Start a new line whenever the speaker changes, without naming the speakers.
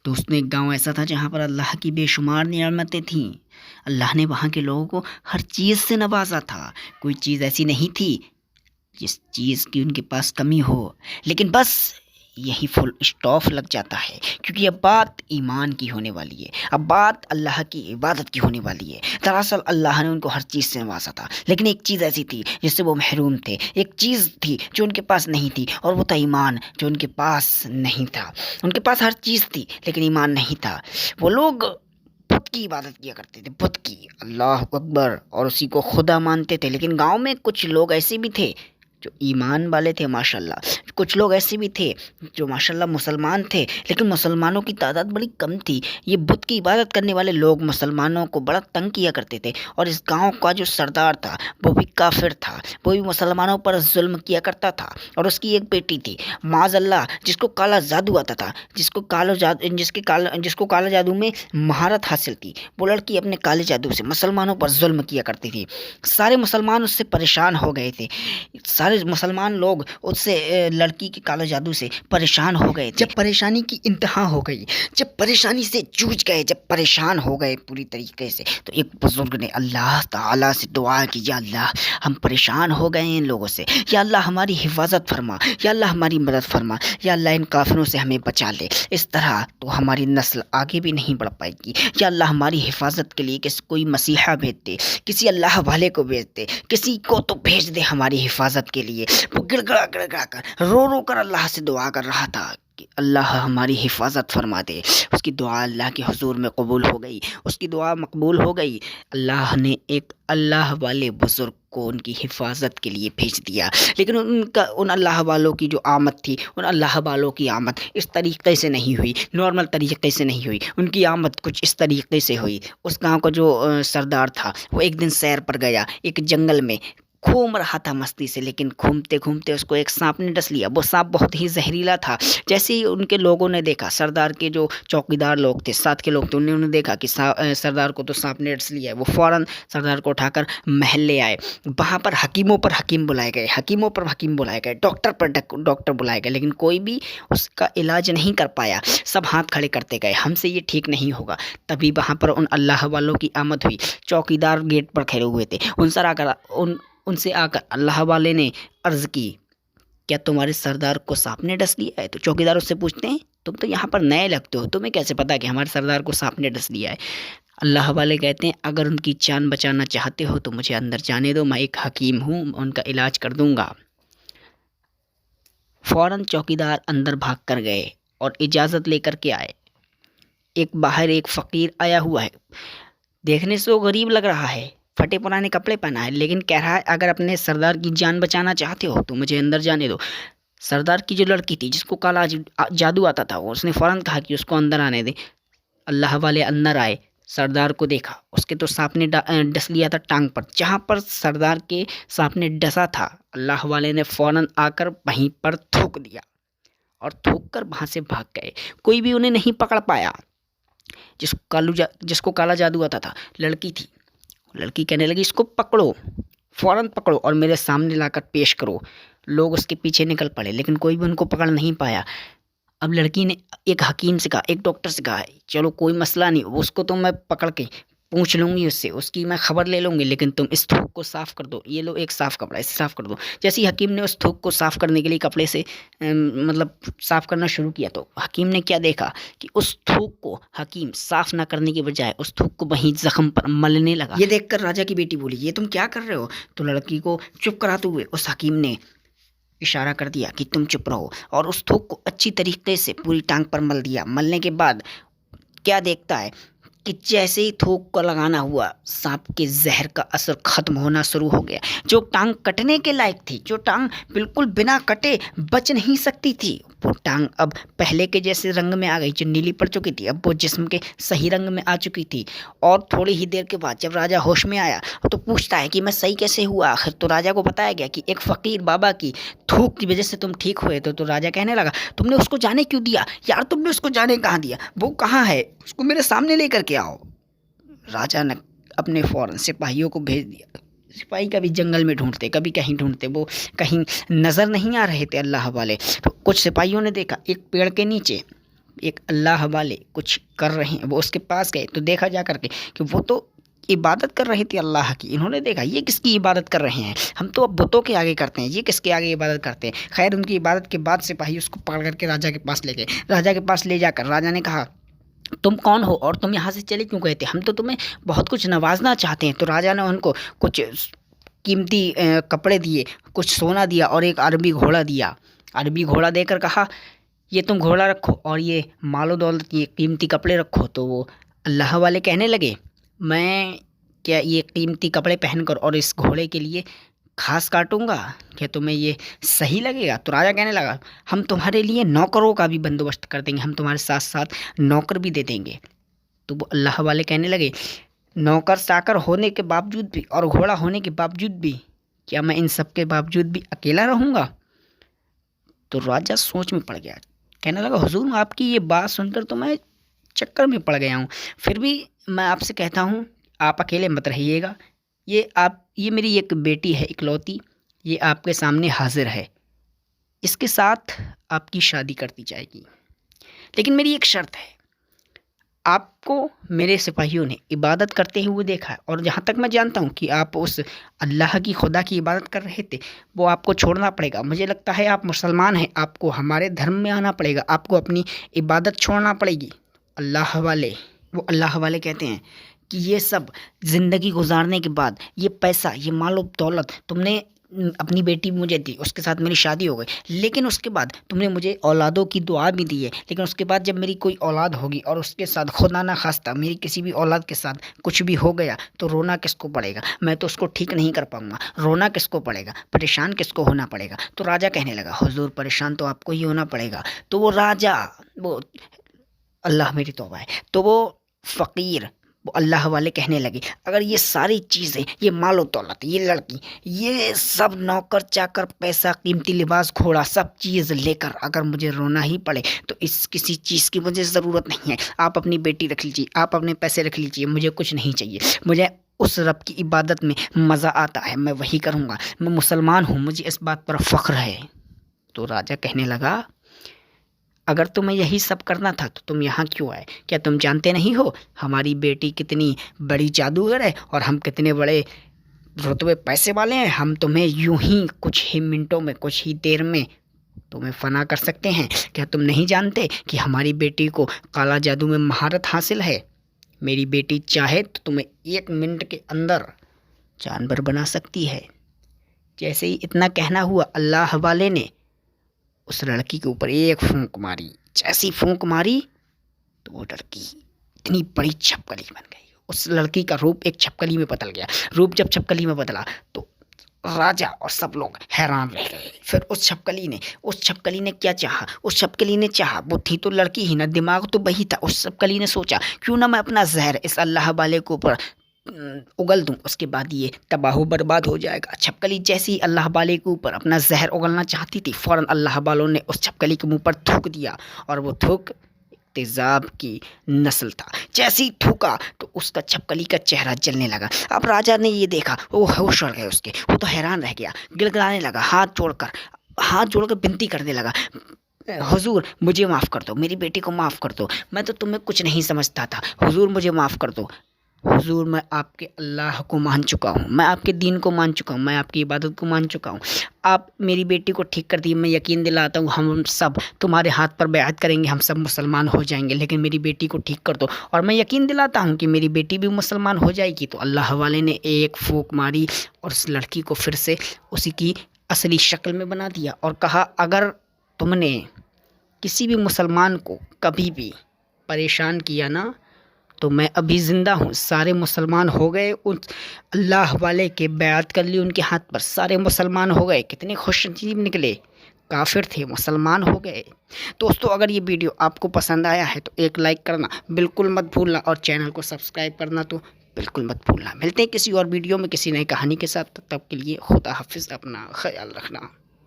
دوستوں، ایک گاؤں ایسا تھا جہاں پر اللہ کی بے شمار نعمتیں تھیں۔ اللہ نے وہاں کے لوگوں کو ہر چیز سے نوازا تھا۔ کوئی چیز ایسی نہیں تھی جس چیز کی ان کے پاس کمی ہو، لیکن بس یہی فل اسٹاف لگ جاتا ہے، کیونکہ اب بات ایمان کی ہونے والی ہے، اب بات اللہ کی عبادت کی ہونے والی ہے۔ دراصل اللہ نے ان کو ہر چیز سے نوازا تھا، لیکن ایک چیز ایسی تھی جس سے وہ محروم تھے، ایک چیز تھی جو ان کے پاس نہیں تھی، اور وہ تھا ایمان، جو ان کے پاس نہیں تھا۔ ان کے پاس ہر چیز تھی لیکن ایمان نہیں تھا۔ وہ لوگ بت کی عبادت کیا کرتے تھے، بت کی، اللہ اکبر، اور اسی کو خدا مانتے تھے۔ لیکن گاؤں میں کچھ لوگ ایسے بھی تھے جو ایمان والے تھے ماشاءاللہ، کچھ لوگ ایسے بھی تھے جو ماشاءاللہ مسلمان تھے، لیکن مسلمانوں کی تعداد بڑی کم تھی۔ یہ بت کی عبادت کرنے والے لوگ مسلمانوں کو بڑا تنگ کیا کرتے تھے، اور اس گاؤں کا جو سردار تھا وہ بھی کافر تھا، وہ بھی مسلمانوں پر ظلم کیا کرتا تھا، اور اس کی ایک بیٹی تھی معاذ اللہ جس کو کالا جادو آتا تھا، جس کو کالا جادو میں مہارت حاصل تھی۔ وہ لڑکی اپنے کالے جادو سے مسلمانوں پر ظلم کیا کرتی تھی۔ سارے مسلمان اس سے پریشان ہو گئے تھے، سارے مسلمان لوگ اس سے لڑکی کے کالا جادو سے پریشان ہو گئے تھے۔ جب پریشانی کی انتہا ہو گئی، جب پریشانی سے جوجھ گئے، جب پریشان ہو گئے پوری طریقے سے، تو ایک بزرگ نے اللہ تعالیٰ سے دعا کی، یا اللہ ہم پریشان ہو گئے ہیں ان لوگوں سے، یا اللہ ہماری حفاظت فرما، یا اللہ ہماری مدد فرما، یا اللہ ان کافروں سے ہمیں بچا لے، اس طرح تو ہماری نسل آگے بھی نہیں بڑھ پائے گی۔ یا اللہ ہماری حفاظت کے لیے کوئی مسیحا بھیج دے، کسی اللہ والے کو بھیج دے، کسی کو تو بھیج دے ہماری حفاظت کے لیے۔ وہ گڑ گڑا کر رو کر اللہ سے دعا کر رہا تھا کہ اللہ ہماری حفاظت فرما دے۔ اس کی دعا اللہ کے حضور میں قبول ہو گئی، اس کی دعا مقبول ہو گئی۔ اللہ نے ایک اللہ والے بزرگ کو ان کی حفاظت کے لیے بھیج دیا، لیکن ان اللہ والوں کی جو آمد تھی، ان اللہ والوں کی آمد اس طریقے سے نہیں ہوئی، نارمل طریقے سے نہیں ہوئی، ان کی آمد کچھ اس طریقے سے ہوئی۔ اس گاؤں کا جو سردار تھا وہ ایک دن سیر پر گیا، ایک جنگل میں گھوم رہا تھا مستی سے، لیکن گھومتے گھومتے اس کو ایک سانپ نے ڈس لیا۔ وہ سانپ بہت ہی زہریلا تھا۔ جیسے ہی ان کے لوگوں نے دیکھا، سردار کے جو چوکیدار لوگ تھے، ساتھ کے لوگ تھے، انہوں نے دیکھا کہ سردار کو تو سانپ نے ڈس لیا ہے، وہ فوراً سردار کو اٹھا کر محل لے آئے۔ وہاں پر حکیموں پر حکیم بلائے گئے، حکیموں پر حکیم بلائے گئے، ڈاکٹر پر ڈاکٹر بلائے گئے، لیکن کوئی بھی اس کا علاج نہیں کر پایا۔ سب ہاتھ کھڑے کرتے گئے، ہم سے یہ ٹھیک نہیں ہوگا۔ تبھی وہاں پر ان اللہ والوں کی آمد ہوئی۔ چوکیدار گیٹ پر کھڑے ہوئے تھے، ان سے آ کر اللہ والے نے عرض کی، کیا تمہارے سردار کو سانپ نے ڈس لیا ہے؟ تو چوکیدار اس سے پوچھتے ہیں، تم تو یہاں پر نئے لگتے ہو، تمہیں کیسے پتا کہ ہمارے سردار کو سانپ نے ڈس لیا ہے؟ اللہ والے کہتے ہیں، اگر ان کی جان بچانا چاہتے ہو تو مجھے اندر جانے دو، میں ایک حکیم ہوں، ان کا علاج کر دوں گا۔ فوراً چوکیدار اندر بھاگ کر گئے اور اجازت لے کر کے آئے۔ باہر ایک فقیر آیا ہوا ہے، دیکھنے سے وہ غریب لگ رہا ہے، پھٹے پرانے کپڑے پہنا ہے، لیکن کہہ رہا ہے اگر اپنے سردار کی جان بچانا چاہتے ہو تو مجھے اندر جانے دو۔ سردار کی جو لڑکی تھی جس کو کالا جادو آتا تھا، اس نے فوراً کہا کہ اس کو اندر آنے دے۔ اللہ والے اندر آئے، سردار کو دیکھا، اس کے تو سانپ نے ڈس لیا تھا ٹانگ پر، جہاں پر سردار کے سانپ نے ڈسا تھا۔ اللہ والے نے فوراً آ کر وہیں پر تھوک دیا، اور تھوک کر وہاں سے بھاگ گئے۔ کوئی بھی انہیں نہیں پکڑ پایا۔ جس کو کالا جادو آتا تھا لڑکی تھی، لڑکی کہنے لگی، اس کو پکڑو، فوراً پکڑو اور میرے سامنے لا کر پیش کرو۔ لوگ اس کے پیچھے نکل پڑے، لیکن کوئی بھی ان کو پکڑ نہیں پایا۔ اب لڑکی نے ایک حکیم سے کہا، ایک ڈاکٹر سے کہا، چلو کوئی مسئلہ نہیں، اس کو تو میں پکڑ کے پوچھ لوں گی، اس کی میں خبر لے لوں گی، لیکن تم اس تھوک کو صاف کر دو، یہ لو ایک صاف کپڑا، اسے صاف کر دو۔ جیسے ہی حکیم نے اس تھوک کو صاف کرنے کے لیے کپڑے سے صاف کرنا شروع کیا، تو حکیم نے کیا دیکھا کہ اس تھوک کو حکیم صاف نہ کرنے کے بجائے اس تھوک کو وہیں زخم پر ملنے لگا۔ یہ دیکھ کر راجا کی بیٹی بولی، یہ تم کیا کر رہے ہو؟ تو لڑکی کو چپ کراتے ہوئے اس حکیم نے اشارہ کر دیا کہ تم چپ رہو، اور اس تھوک کو اچھی طریقے سے پوری ٹانگ پر مل دیا۔ ملنے کے بعد کیا دیکھتا ہے کہ جیسے ہی تھوک کو لگانا ہوا، سانپ کے زہر کا اثر ختم ہونا شروع ہو گیا۔ جو ٹانگ کٹنے کے لائق تھی، جو ٹانگ بالکل بنا کٹے بچ نہیں سکتی تھی، وہ ٹانگ اب پہلے کے جیسے رنگ میں آ گئی، جو نیلی پڑ چکی تھی اب وہ جسم کے صحیح رنگ میں آ چکی تھی۔ اور تھوڑی ہی دیر کے بعد جب راجا ہوش میں آیا تو پوچھتا ہے کہ میں صحیح کیسے ہوا آخر؟ تو راجا کو بتایا گیا کہ ایک فقیر بابا کی تھوک کی وجہ سے تم ٹھیک ہوئے۔ تو راجا کہنے لگا، تم نے اس کو جانے کیوں دیا یار؟ تم نے اس کو جانے کہاں دیا؟ وہ کہاں ہے؟ اس کو میرے سامنے لے کر کے آؤ۔ راجا نے اپنے فوراً سپاہیوں کو بھیج دیا۔ سپاہی کبھی جنگل میں ڈھونڈتے، کبھی کہیں ڈھونڈتے، وہ کہیں نظر نہیں آ رہے تھے اللہ والے۔ تو کچھ سپاہیوں نے دیکھا ایک پیڑ کے نیچے ایک اللہ والے کچھ کر رہے ہیں، وہ اس کے پاس گئے تو دیکھا جا کر کے کہ وہ تو عبادت کر رہے تھے اللہ کی. انہوں نے دیکھا یہ کس کی عبادت کر رہے ہیں، ہم تو اب بتوں کے آگے کرتے ہیں، یہ کس کے آگے عبادت کرتے ہیں. خیر ان کی عبادت کے بعد سپاہی اس کو پکڑ کر کے راجا کے پاس لے گئے. راجا کے پاس لے جا کر راجا نے کہا تم کون ہو اور تم یہاں سے چلے کیوں گئے تھے، ہم تو تمہیں بہت کچھ نوازنا چاہتے ہیں. تو راجا نے ان کو کچھ قیمتی کپڑے دیے، کچھ سونا دیا اور ایک عربی گھوڑا دیا. عربی گھوڑا دے کر کہا یہ تم گھوڑا رکھو اور یہ مال و دولت، یہ قیمتی کپڑے رکھو. تو وہ اللہ والے کہنے لگے میں کیا یہ قیمتی کپڑے پہن کر اور اس گھوڑے کے لیے گھاس کاٹوں گا، کیا تمہیں یہ صحیح لگے گا؟ تو راجا کہنے لگا ہم تمہارے لیے نوکروں کا بھی بندوبست کر دیں گے، ہم تمہارے ساتھ ساتھ نوکر بھی دے دیں گے. تو وہ اللہ والے کہنے لگے نوکر چاکر ہونے کے باوجود بھی اور گھوڑا ہونے کے باوجود بھی کیا میں ان سب کے باوجود بھی اکیلا رہوں گا؟ تو راجا سوچ میں پڑ گیا، کہنے لگا حضور آپ کی یہ بات سن کر تو میں چکر میں پڑ گیا ہوں، پھر بھی میں آپ سے کہتا ہوں آپ اکیلے مت رہیے گا. یہ میری ایک بیٹی ہے اکلوتی، یہ آپ کے سامنے حاضر ہے، اس کے ساتھ آپ کی شادی کر دی جائے گی. لیکن میری ایک شرط ہے، آپ کو میرے سپاہیوں نے عبادت کرتے ہوئے دیکھا ہے اور جہاں تک میں جانتا ہوں کہ آپ اس اللہ کی خدا کی عبادت کر رہے تھے، وہ آپ کو چھوڑنا پڑے گا. مجھے لگتا ہے آپ مسلمان ہیں، آپ کو ہمارے دھرم میں آنا پڑے گا، آپ کو اپنی عبادت چھوڑنا پڑے گی. وہ اللہ والے کہتے ہیں کہ یہ سب زندگی گزارنے کے بعد یہ پیسہ، یہ مال و دولت تم نے اپنی بیٹی مجھے دی، اس کے ساتھ میری شادی ہو گئی، لیکن اس کے بعد تم نے مجھے اولادوں کی دعا بھی دی ہے. لیکن اس کے بعد جب میری کوئی اولاد ہوگی اور اس کے ساتھ خدا نہ خواستہ میری کسی بھی اولاد کے ساتھ کچھ بھی ہو گیا تو رونا کس کو پڑے گا؟ میں تو اس کو ٹھیک نہیں کر پاؤں گا. رونا کس کو پڑے گا؟ پریشان کس کو ہونا پڑے گا؟ تو راجا کہنے لگا حضور پریشان تو آپ کو ہی ہونا پڑے گا. تو وہ راجا، وہ اللہ میری توبہ ہے، تو وہ فقیر، وہ اللہ والے کہنے لگے اگر یہ ساری چیزیں، یہ مال و دولت، یہ لڑکی، یہ سب نوکر چاکر، پیسہ، قیمتی لباس، گھوڑا، سب چیز لے کر اگر مجھے رونا ہی پڑے تو اس کسی چیز کی مجھے ضرورت نہیں ہے. آپ اپنی بیٹی رکھ لیجیے، آپ اپنے پیسے رکھ لیجیے، مجھے کچھ نہیں چاہیے. مجھے اس رب کی عبادت میں مزہ آتا ہے، میں وہی کروں گا. میں مسلمان ہوں، مجھے اس بات پر فخر ہے. تو راجا کہنے لگا اگر تمہیں یہی سب کرنا تھا تو تم یہاں کیوں آئے؟ کیا تم جانتے نہیں ہو ہماری بیٹی کتنی بڑی جادوگر ہے اور ہم کتنے بڑے رتبے پیسے والے ہیں؟ ہم تمہیں یوں ہی کچھ ہی منٹوں میں، کچھ ہی دیر میں تمہیں فنا کر سکتے ہیں. کیا تم نہیں جانتے کہ ہماری بیٹی کو کالا جادو میں مہارت حاصل ہے؟ میری بیٹی چاہے تو تمہیں 1 منٹ کے اندر جانور بنا سکتی ہے. جیسے ہی اتنا کہنا ہوا، اللہ والے نے اس لڑکی کے اوپر ایک پھونک ماری. جیسی پھونک ماری تو وہ لڑکی اتنی بڑی چھپکلی بن گئی. اس لڑکی کا روپ ایک چھپکلی میں بدل گیا. روپ جب چھپکلی میں بدلا تو راجا اور سب لوگ حیران رہ گئے. پھر اس چھپکلی نے کیا چاہا؟ اس چھپکلی نے چاہا، وہ تھی تو لڑکی ہی نا، دماغ تو وہی تھا. اس چھپکلی نے سوچا کیوں نہ میں اپنا زہر اس اللہ والے کے اوپر اگل دوں، اس کے بعد یہ تباہ و برباد ہو جائے گا. چھپکلی جیسے ہی اللہ والے کے اوپر اپنا زہر اگلنا چاہتی تھی، فوراً اللہ والوں نے اس چھپکلی کے منہ پر تھوک دیا اور وہ تھوک تیزاب کی نسل تھا. جیسے ہی تھوکا تو اس کا چھپکلی کا چہرہ جلنے لگا. اب راجا نے یہ دیکھا، وہ ہوش اڑ گئے اس کے، وہ تو حیران رہ گیا، گڑگڑانے لگا، ہاتھ جوڑ کر بنتی کرنے لگا حضور مجھے معاف کر دو، میری بیٹی کو معاف کر دو، میں تو تمہیں کچھ نہیں سمجھتا تھا، حضور مجھے معاف کر دو. حضور میں آپ کے اللہ کو مان چکا ہوں، میں آپ کے دین کو مان چکا ہوں، میں آپ کی عبادت کو مان چکا ہوں. آپ میری بیٹی کو ٹھیک کر دیے. میں یقین دلاتا ہوں ہم سب تمہارے ہاتھ پر بیعت کریں گے، ہم سب مسلمان ہو جائیں گے، لیکن میری بیٹی کو ٹھیک کر دو. اور میں یقین دلاتا ہوں کہ میری بیٹی بھی مسلمان ہو جائے گی. تو اللہ والے نے ایک پھونک ماری اور اس لڑکی کو پھر سے اسی کی اصلی شکل میں بنا دیا اور کہا اگر تم نے کسی بھی مسلمان کو کبھی بھی پریشان کیا نا تو میں ابھی زندہ ہوں. سارے مسلمان ہو گئے، ان اللہ والے کے بیعت کر لی ان کے ہاتھ پر، سارے مسلمان ہو گئے. کتنے خوش نصیب نکلے، کافر تھے مسلمان ہو گئے. دوستو اگر یہ ویڈیو آپ کو پسند آیا ہے تو ایک لائک کرنا بالکل مت بھولنا اور چینل کو سبسکرائب کرنا تو بالکل مت بھولنا. ملتے ہیں کسی اور ویڈیو میں کسی نئی کہانی کے ساتھ، تب تک کے لیے خدا حافظ، اپنا خیال رکھنا.